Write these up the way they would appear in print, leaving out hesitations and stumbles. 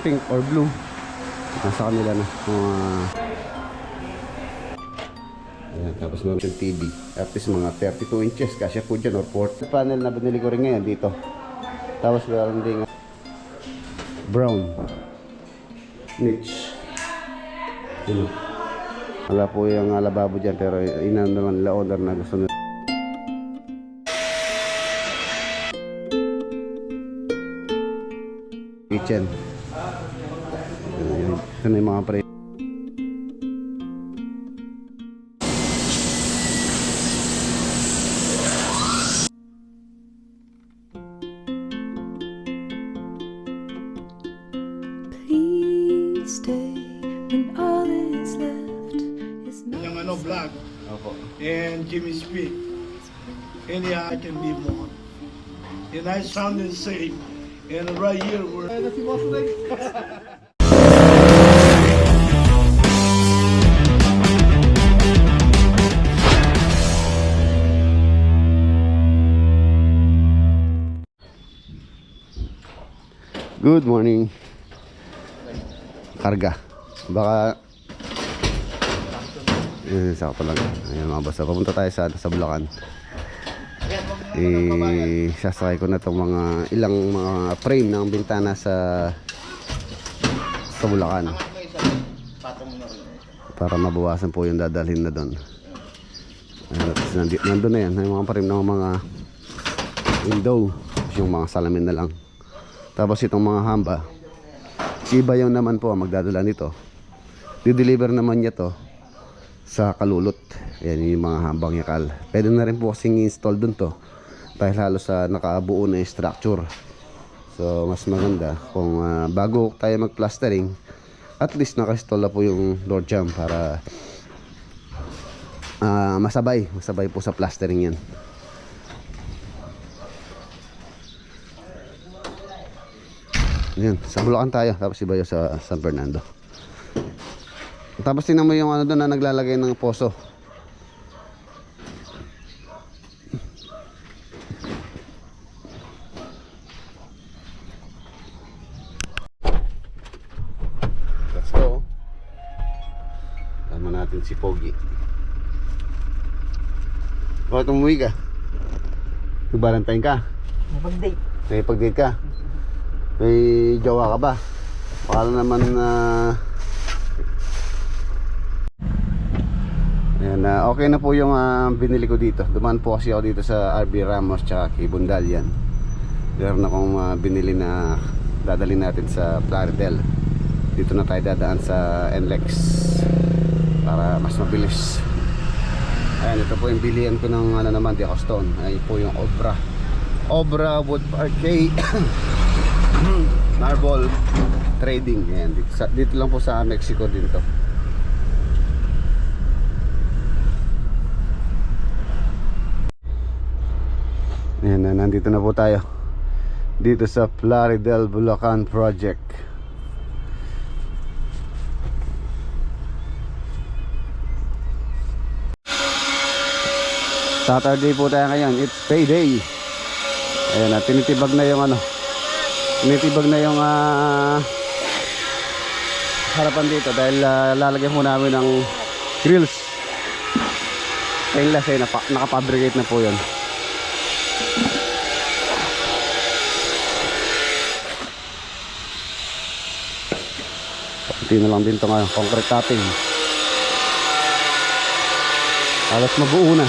pink or blue. Nasa kanila na. Ayan, tapos meron yung TV. At least mga 32 inches. Kasya po dyan or 40. Panel na binili ko rin ngayon dito. Tapos meron din brown niche. Yun. Wala po yung lababo dyan. Pero inan naman nila order na gusto nila. Kitchen. Ito na yung mga pre. Please stay when all is left is not. Yung ano, Black Opo. and Jimmy Speak. Any I can be more. And I sound the same. And right here we're Good morning. Karga. Baka sakto lang. Ayan mga basta. Papunta tayo sa Bulacan. Sasakay ko na itong mga ilang mga frame ng bintana sa Bulacan. Para mabawasan po yung dadalhin na doon. Nandun na yan. Yung mga frame ng mga window. Yung mga salamin na lang. Tapos itong mga hamba, iba yung naman po ang magdadala nito. Di-deliver naman niya to sa Kalulot. Ayan yung mga hambang yakal. Pwede na rin po kasing install dun to dahil halos sa nakabuo na yung structure. So mas maganda kung bago tayo mag-plastering, at least naka-install na po yung door jamb para masabay po sa plastering yan. Ayan, sa Bulacan tayo, tapos iba yun sa San Fernando. Tapos tingnan mo yung ano doon na naglalagay ng poso. Let's go. Tama natin si Pogi. Bakit umuwi ka? Nag-Valentine ka? Mag-date. Nakipag-date ka? May jowa ka ba? Baka naman ayan, okay na po yung binili ko dito. Dumaan po kasi ako dito sa RB Ramos tsaka kay Bundalian. Meron akong binili na dadalhin natin sa Plaridel. Dito na tayo dadaan sa NLEX para mas mabilis. Ayan, ito po yung bilihan ko ng ano naman, Diacoston. Ayan po yung Obra Wood Parquet Marble Trading. Ayan, dito lang po sa Mexico din to. Ayan, nandito na po tayo dito sa Plaridel Bulacan Project. Saturday po tayo ngayon. It's payday. Ayan, tinitibag na yung ano, tinitibag na yung harapan dito dahil lalagyan po namin ng grills. Stainless nakapabricate na po yun. Pati na lang din ito ngayon, concrete cutting. Halos mabuo na.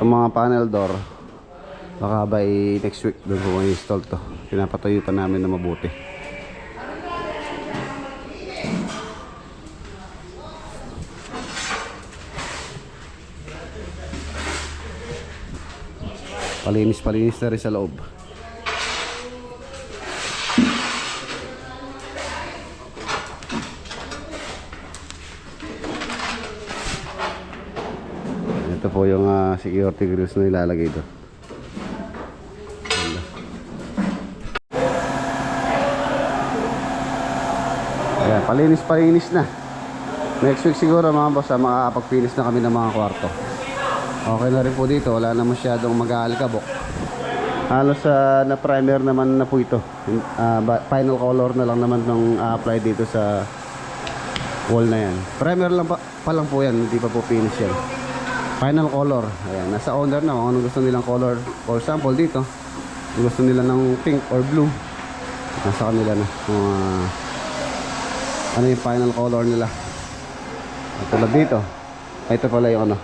Mga panel door baka by next week doon po i-install to. Pinapatuyo pa namin na mabuti. Palinis na rin sa loob. Ito po yung security grills na ilalagay doon. Palinis na. Next week siguro mga boss, makakapag-finish na kami ng mga kwarto. Okay na rin po dito, wala na masyadong mag-aalikabok. Halos na primer naman na po ito. Final color na lang naman nung apply dito sa wall na yan. Primer lang pa lang po yan, hindi pa po finish yan. Final color, ayan, nasa owner na kung ano gusto nilang color. For example dito, kung gusto nila ng pink or blue, nasa kanila na ano yung final color nila. At tulad dito, ito pala yung ano,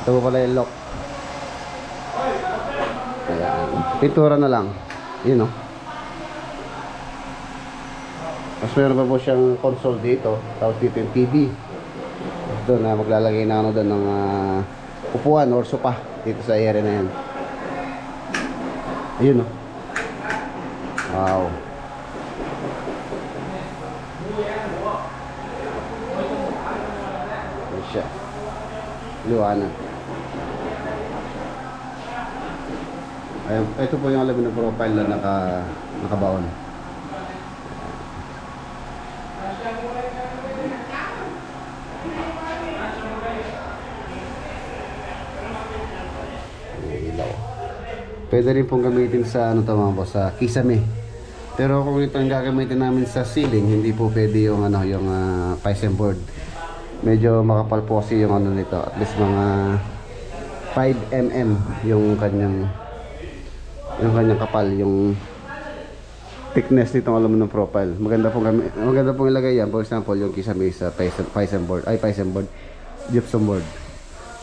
ito pala yung lock. Ayan, pintura na lang, yun o. Tapos meron pa po siyang console dito, tapos dito yung TV. Doon na maglalagay na ano doon ng upuan or sopa dito sa area na yan. Ayun o. Wow. Ayan siya. Liwanag. Ayun, ito po yung alamin ng profile na nakabaon. Pwede rin pong gamitin sa ano to mga boss, sa kisame. Pero kung ito ang gagamitin namin sa ceiling, hindi po pwede yung ano, yung Python board. Medyo makapal po kasi yung ano nito, at least mga 5 mm yung kanyang kapal, yung thickness nitong aluminum profile. Maganda pong ilagay yan. For example, yung kisame sa Python board, gypsum board.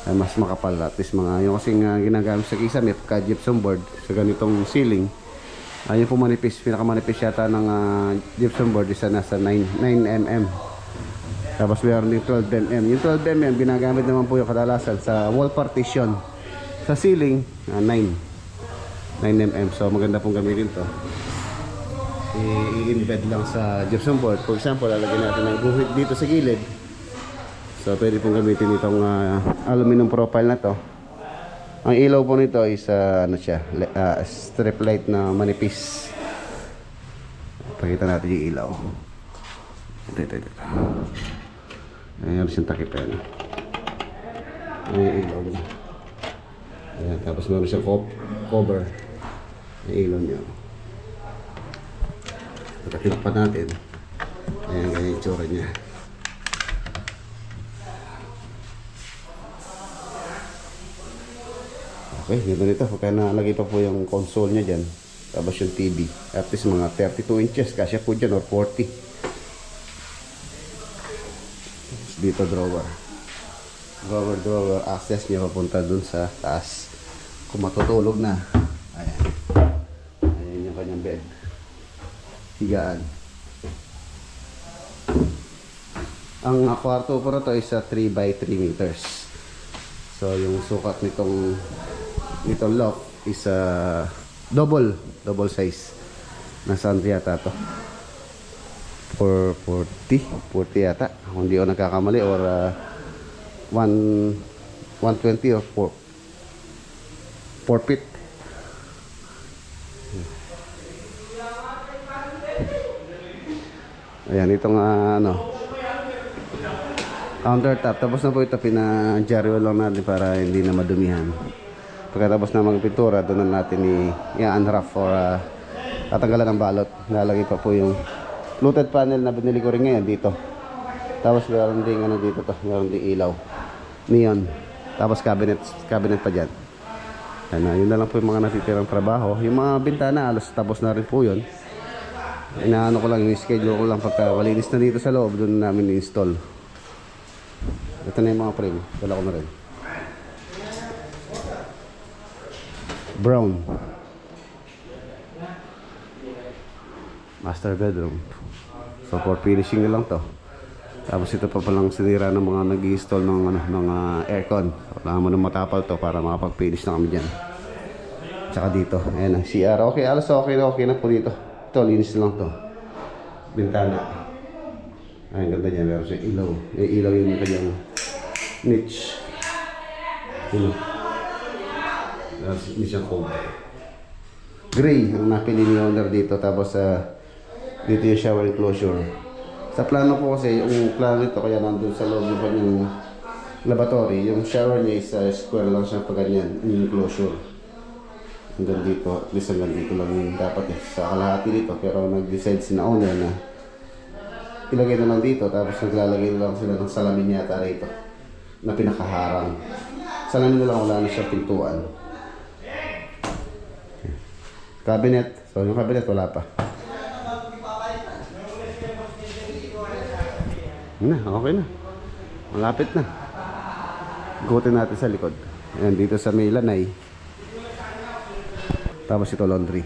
Ay mas makapal, at least mga yung kasing ginagamit sa kisame pagka gypsum board sa ganitong ceiling, yung po manipis, pinakamanipis yata ng gypsum board isa nasa 9 mm. Tapos meron din 12 mm. Yung 12 mm ginagamit naman po yung kadalasan sa wall partition. Sa ceiling 9 mm. So maganda pong gamitin to. I-embed lang sa gypsum board. For example, lalagyan natin ng guhit dito sa gilid. So pwede pong gamitin itong aluminum profile na to. Ang ilaw po nito is ano siya, strip light na manipis. Pakita natin yung ilaw. Ito. Ayan siyang takip yan. Ayan yung ilaw niya. Ayan, tapos meron siyang cover. Yung ilaw niya. Pagkatilakpan natin. Ayan, ganyan yung tsura niya. Okay, ganda nito. Kaya nalagay pa po yung console niya dyan. Tapos yung TV. At least mga 32 inches. Kasya po dyan or 40. Tapos dito drawer. Drawer. Access niya papunta dun sa taas. Kung matutulog na. Ayan. Ayan yung kanyang bed. Higaan. Ang kwarto po na to is 3 by 3 meters. So yung sukat nitong loft is double size. Nasaan yata to? 40 yata. Kung di ako nagkakamali, or 120 or 4 feet. Ayan, itong countertop. Tapos na po ito, pina-jaryo lang natin para hindi na madumihan. Pagkatapos na magpintura, doon na natin i-unwrap or tatanggalan ng balot. Nalagay pa po yung fluted panel na binili ko rin ngayon dito. Tapos meron din dito to, meron din ilaw. Neon. Tapos cabinet pa dyan. Yun na lang po yung mga natitirang trabaho. Yung mga bintana, alos tapos na rin po yun. Inaano ko lang, yung schedule ko lang pagka malinis na dito sa loob, doon namin i-install. Ito na yung mga frame. Dala ko na rin. Brown. Master bedroom. So for finishing na lang to. Tapos ito pa palang sinira ng mga nag-i-install ng aircon. Kailangan mo na matapal to para makapag-finish na kami dyan. Tsaka dito. Ayan ang CR. Okay, alas okay na po dito. Ito, linis na lang to. Bintana. Ay, ganda niya. Meron siya ilaw. Yung ilaw yung kanyang niche. Ilaw. Hindi siya cold. Gray ang napili ni owner dito. Tapos dito yung shower enclosure. Sa plano po kasi, yung plano nito kaya nandun sa loob ng kanyang laboratory, yung shower niya is square lang siya pag ganyan, yung enclosure. Hanggang dito, at least hanggang dito lang yung dapat sa kalahati dito. Pero nag-decide si na owner na ilagay na lang dito, tapos naglalagay na lang sila ng salamin yata rito na pinakaharang. Salamin na lang, wala na siya pintuan. Cabinet, so yung cabinet wala pa. Okay na. Malapit na. Igutin natin sa likod. Ayan, dito sa may lanay. Tapos ito laundry.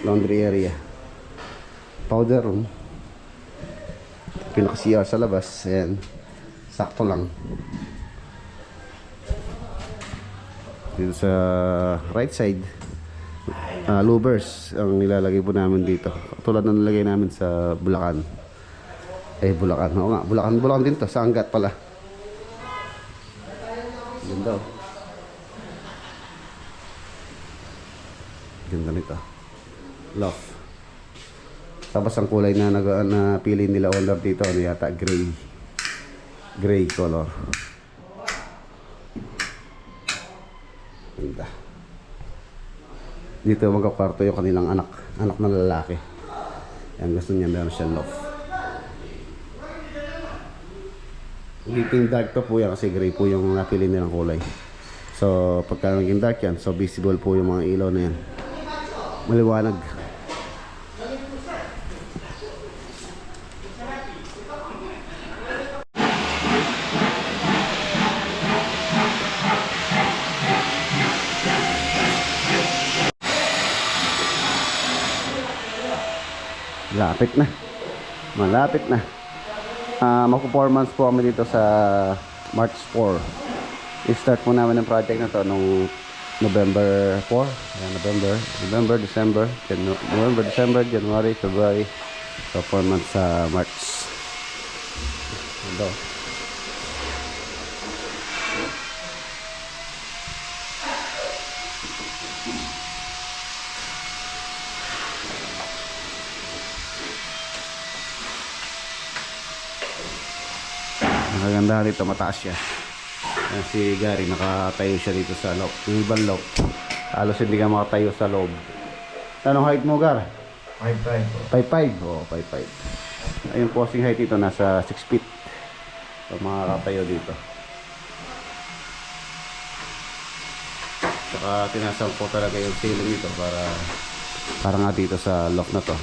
Laundry area. Powder room. Pinaka-CR sa labas. Ayan. Sakto lang. Dito sa right side. Louvers ang nilalagay po namin dito. Tulad ng nilagay namin sa Bulacan. Bulacan. Oo nga, Bulacan din to. Sa Angat pala. Ganda oh. Ganda nito. Love. Tapos ang kulay na napili nila owner dito, ano yata, gray. Gray color. Ganda. Dito magkakwarto yung kanilang anak. Anak na lalaki. Yan, gusto niya meron siyang love. Naging dark to po yan kasi gray po yung napili nilang kulay. So pagka naging dark yan, so visible po yung mga ilaw na yan. Maliwanag. Malapit na. Malapit na. Mag-performance po kami dito sa March 4. I-start po namin ang project na to nung November 4. Ayan, November, December, January, February. So 4 months sa March. Ito. Nakaganda dito, mataas siya. Ayan, si Gary nakatayo siya dito sa loob. Yung ibang loob, halos hindi ka makatayo sa loob. Anong height mo, Gar? 5'5". 5'5". Oo, 5'5". Ayun, posting height dito nasa 6 feet. So makakatayo dito. Saka tinasang po talaga yung ceiling dito para nga dito sa loft na to.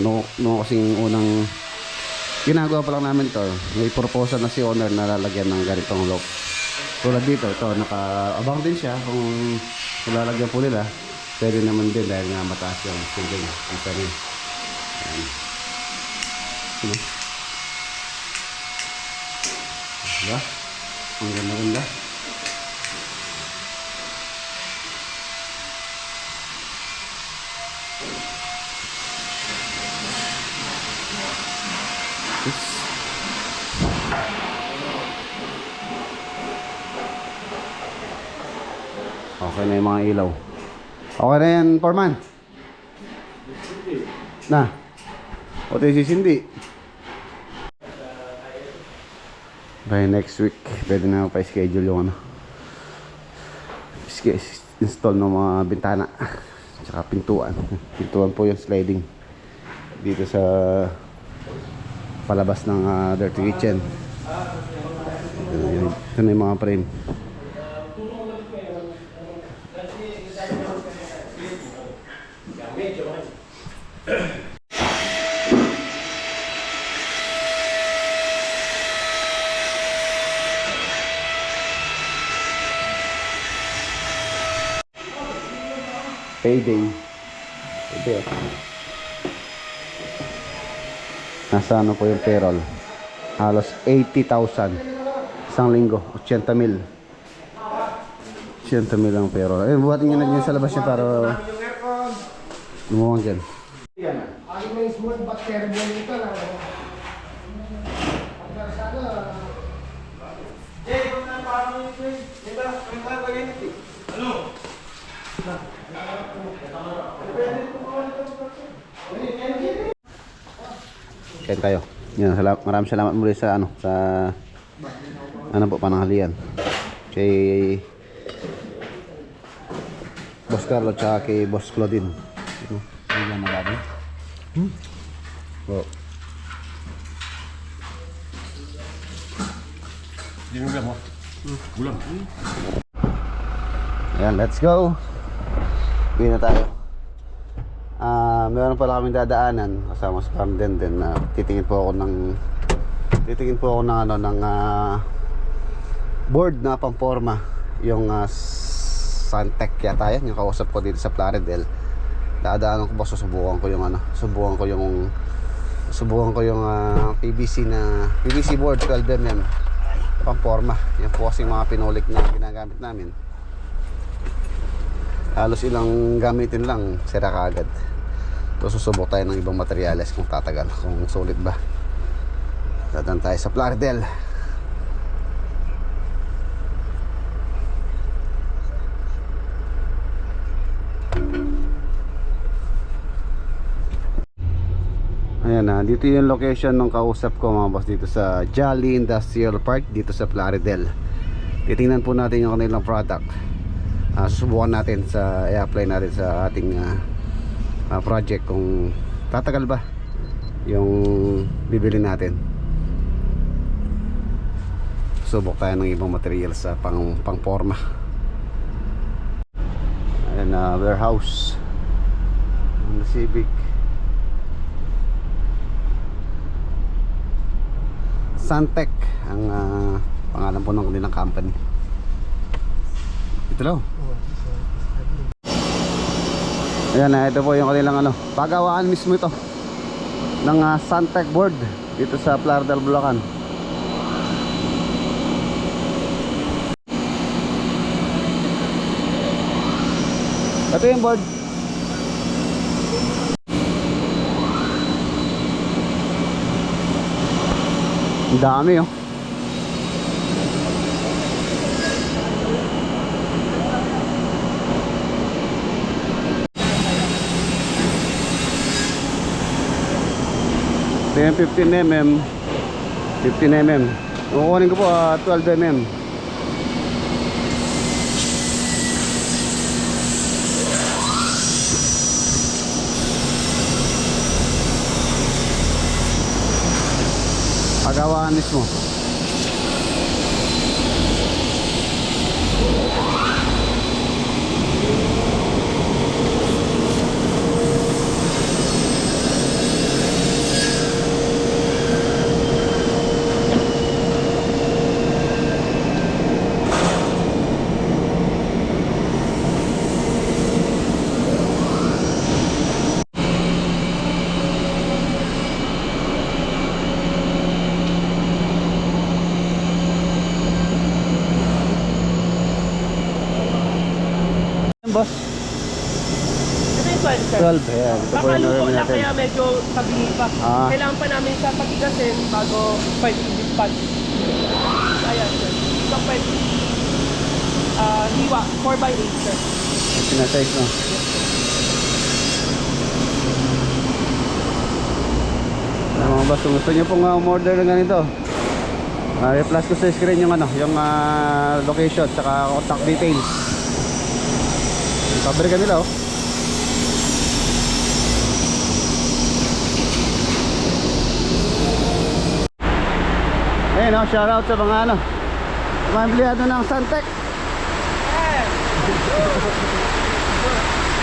No kasing unang ginagawa pa lang namin to, may proposal na si owner na lalagyan ng ganitong loft. Tulad dito, ito, nakaabang din siya kung lalagyan po nila. Pwede naman din dahil nga mataas yung ceiling. Isa rin. Diba? Ang ganda-ganda. Okay na yung mga ilaw. Okay na yan, Foreman. Na. O tayo sisindi. By next week, pwede na pa-schedule yung install ng mga bintana. Tsaka pintuan. Pintuan po yung sliding. Dito sa palabas ng dirty kitchen. Ito na yung mga frame. Payday. Payday. Nasa ano po yung payroll? Halos 80,000. Isang linggo. 80,000. 80,000 ang payroll. Ayun, buhatin nyo na dyan sa labas niya para lumuwang dyan. Ano yung small but terrible nito lang. Kain tayo. Yan, maraming salamat muli sa pananghalian. Kay Boss Carlo at kay Boss Claudine. Yan na baboy. Wow. Ayan, let's go. Uwi na tayo. Meron pala kaming dadaanan kasama sa Camden din na titingin po ako ng board na pamporma, yung Santec yata yan, yung kausap ko dito sa Plaridel. Dadaanan ko ba, susubukan ko yung PVC board 12mm pamporma. Yan po kasing mga pinolik na ginagamit namin. Halos ilang gamitin lang, sira kaagad. So susubok tayo ng ibang materyales kung tatagal, kung sulit ba. Dadaan tayo sa Plaridel. Ayan na, dito yung location ng kausap ko mga boss, dito sa Jolly Industrial Park, dito sa Plaridel. Titingnan po natin yung kanilang product. Susubukan natin i-apply natin sa ating project kung tatagal ba yung bibili natin. Subok tayo ng ibang materials sa pang-forma. Ayan na, warehouse ng Civic. Santec ang pangalan po ng kanilang company. Ito daw. Ayan na, ito po yung kanilang pagawaan mismo ito ng Santec board dito sa Plaridel, Bulacan. Ito yung board. Ang dami oh. Ito yung 15mm. Kukunin ko po 12mm. Pagawaan mismo. Boss? Ito yung 12, sir. 12, ayan. Ito po yung Pakaluto order na natin. kaya medyo tabihin pa. Ah. Kailangan pa namin siya patigasin bago pwede i-dispatch. Ayan, sir. Ito pwede. Hiwa, 4x8, sir. Sinasize no? Ayan, mga boss, kung gusto nyo pong umorder ng ganito, i-plus ko sa screen yung yung location saka contact details. Pabrika nila oh. Ayun oh, shout out sa mga mga empleyado ng Santec.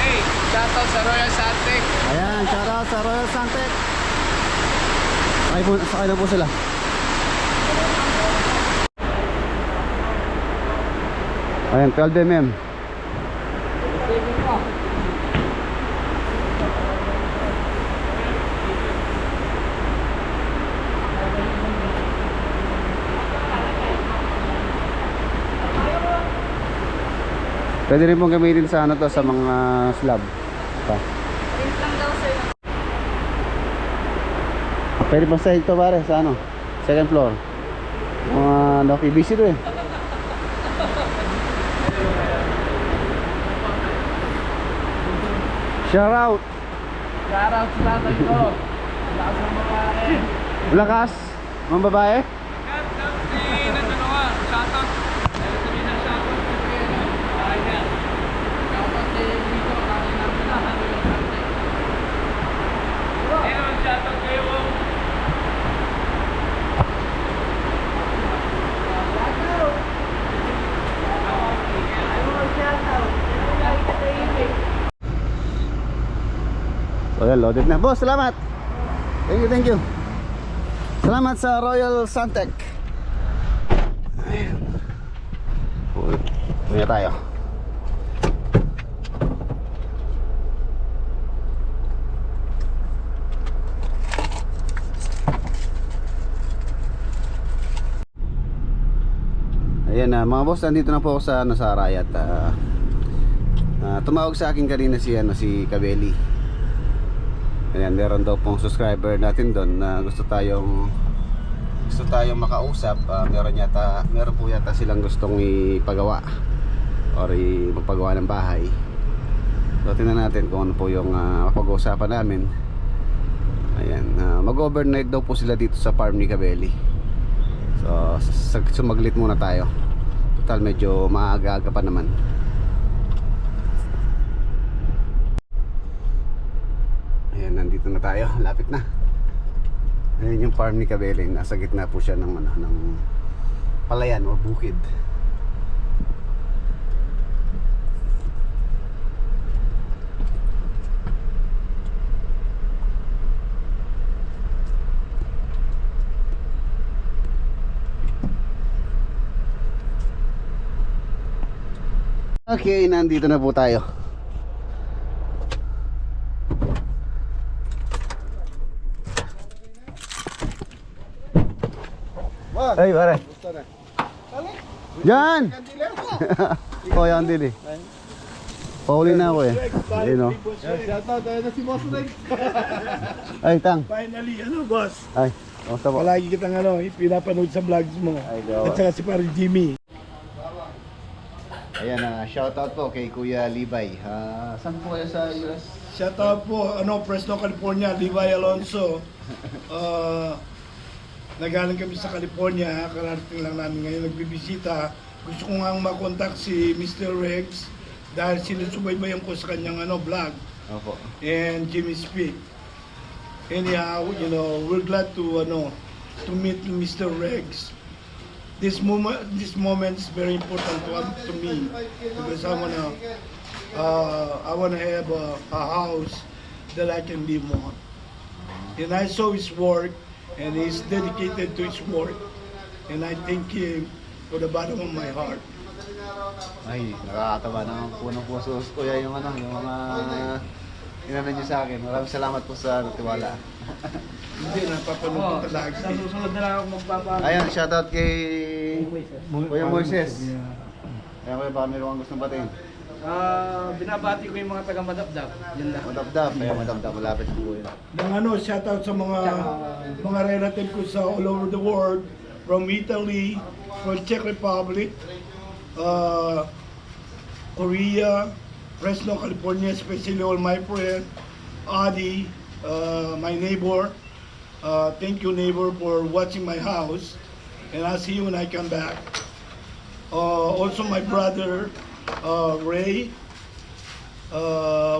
Hey, shout out sa Royal Santec. Ayan, shout out sa Royal Santec. Sakay na po sila. Ayan, 12mm. Pwede rin pong gamitin sa to, sa mga slab. Ito. Pwede pa sa ito pare, sa second floor. Mga PVC to eh. Shout out! Shout out sa tatay ko. Lakas ng mga eh. Lakas. Mga babae. So yan, loaded na. Boss, salamat. Thank you, thank you. Salamat sa Royal Suntec. Ayan. Uwi na tayo. Ayan na, mga boss, nandito na po ako sa Nasara at tumawag sa akin kanina si Kabeli. Ayan, meron daw pong subscriber natin doon na gusto tayong makausap. Meron po yata silang gustong ipagawa or magpagawa ng bahay. So tingnan natin kung ano po yung mapag-uusapan namin. Ayan, mag-overnight daw po sila dito sa farm ni Kabeli. So sumaglit muna tayo. Total medyo maaga-aga pa naman. Ayan, nandito na tayo, lapit na. Ayan yung farm ni Kabeli. Nasa gitna po siya ng palayan o bukid. Okay, nandito na po tayo. Ay, pare. Yan! Oh, yan din eh. Pauli na ako eh. Ayun o. Shoutout, na si Boss Rex. Ay, Tang. Finally, boss? Ay, kamusta po? Palagi kitang pinapanood sa vlogs mo. Ay, gawa. At saka si Pare Jimmy. Ayan, shoutout po kay Kuya Libay. Saan po kayo sa US? Shoutout po, Fresno, California, Levi Alonso. Nagaling kami sa California, kararating lang namin ngayon nagbibisita. Gusto ko nga makontak si Mr. Rex dahil sinusubaybayan ko sa kanyang vlog. Opo. And Jimmy Speak. Anyhow, we're glad to meet Mr. Rex. This moment is very important to me because I wanna have a house that I can live on. And I saw his work, and he's dedicated to his work, and I thank him for the bottom of my heart. Ay, nakakatawa ng punong puso kuya yung mga inano niyo sa akin. Maraming salamat po sa tiwala. Hindi, napapanood kita lagi. Sa susunod na lang ako magpapagawa. Ayun, shoutout kay Kuya Moises. Kaya kuya, baka meron kang gustong batiin. Binabati ko yung mga taga Madabdab. Yun lang. Madabdab, kaya madabdab, malapit po yun. Ng shoutout sa mga relative ko sa all over the world, from Italy, from Czech Republic, Korea, Fresno, California, especially all my friends, Adi, my neighbor. Thank you, neighbor, for watching my house, and I'll see you when I come back. Also, my brother, Ray.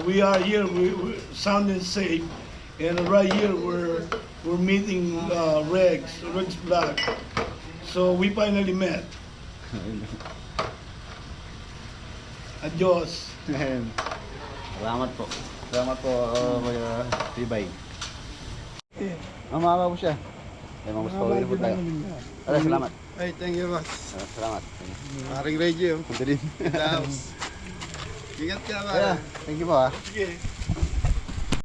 We are here, we're sound and safe, and right here we're meeting Rex Black. So we finally met. Adios. Salamat po. Salamat po, Kuya Libay. Mama po siya. Ay, mamusta po tayo. Ay, salamat. Ay, thank you, boss. Salamat. Maring Radio. Punta din. House. Ingat ka, Kaya, thank you po ha. Sige.